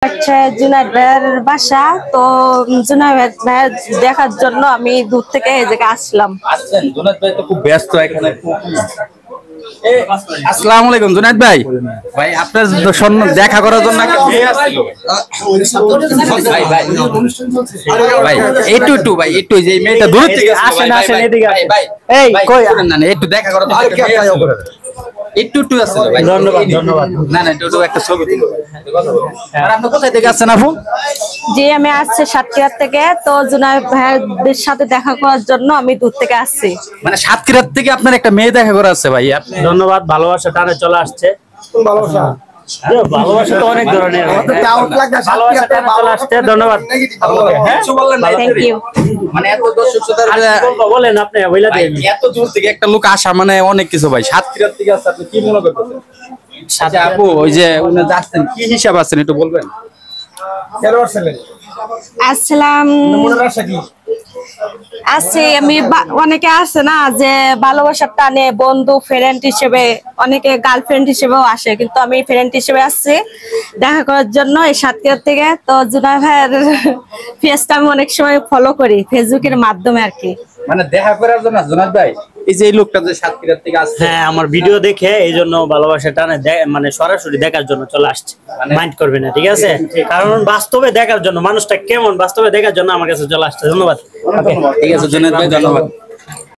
আচ্ছা, জুনায়েদ ভাইয়ের বাসা তো জুনায়েদ ভাইয়ের দেখার জন্য আমি দূর থেকে এই জায়গায় আসলাম। আসছেন জুনায়েদ ভাই তো খুব ব্যস্ত এখানে। আসসালামু আলাইকুম জুনায়েদ ভাই। ভাই আপনার দেখা করার জন্য একটা মেয়ে আসছিল। ভাই ভাই ভাই একটু ভাই একটু যে মেয়েটা দূর থেকে আসেন এদিকে ভাই ভাই এই কই না না একটু দেখা করার জন্য একটু আসছিল ভাই। ধন্যবাদ না না একটু একটা ছবি তুলো। আর আপনি কোথায় থেকে আসছেন আপু? জি, আমি আসছি সাতক্ষীরা থেকে। তো জুনায়েদ ভাইয়ের সাথে দেখা করার জন্য আমি দূর থেকে আসছি। মানে সাতক্ষীরা থেকে আপনার একটা মেয়ে দেখা করা আছে ভাই। আপনি ধন্যবাদ, ভালোবাসা টানে চলে আসছে। ভালোবাসা তো অনেক ধরনের, ভালোবাসা টানে চলে আসছে। ধন্যবাদ, থ্যাংক ইউ। মানে এত দর্শক শ্রোতার বলেন আপনি বইলা ভাই, দেন। এত দূর থেকে একটা লোক আসা মানে অনেক কিছু ভাই। সাতক্ষীরা থেকে আসছে, আপনি কি মনে করতেছেন? সাথে আপু ওই যে উনি যাচ্ছেন কি হিসাব আছেন একটু বলবেন? আসসালাম। আছে আমি অনেকে আছে না যে ভালোবাসার টানে বন্ধু ফ্রেন্ড হিসেবে, অনেকে গার্লফ্রেন্ড হিসেবেও আসে, কিন্তু আমি ফ্রেন্ড হিসেবে আসছি দেখা করার জন্য এই সাতক্ষীরা থেকে। তো জুনায়েদ ভাইয়ের ফেসটা আমি অনেক সময় ফলো করি ফেসবুকের মাধ্যমে আর কি। মানে দেখা করার জন্য জুনায়েদ ভাই এই যে এই লোকটা যে সাতক্ষীরা থেকে আসছে, হ্যাঁ, আমার ভিডিও দেখে এই জন্য ভালোবাসা টানে মানে সরাসরি দেখার জন্য চলে আসছে। মাইন্ড করবে না, ঠিক আছে? কারণ বাস্তবে দেখার জন্য, মানুষটা কেমন বাস্তবে দেখার জন্য আমার কাছে চলে আসছে। ধন্যবাদ। ঠিক আছে জুনায়েদ ভাই, ধন্যবাদ।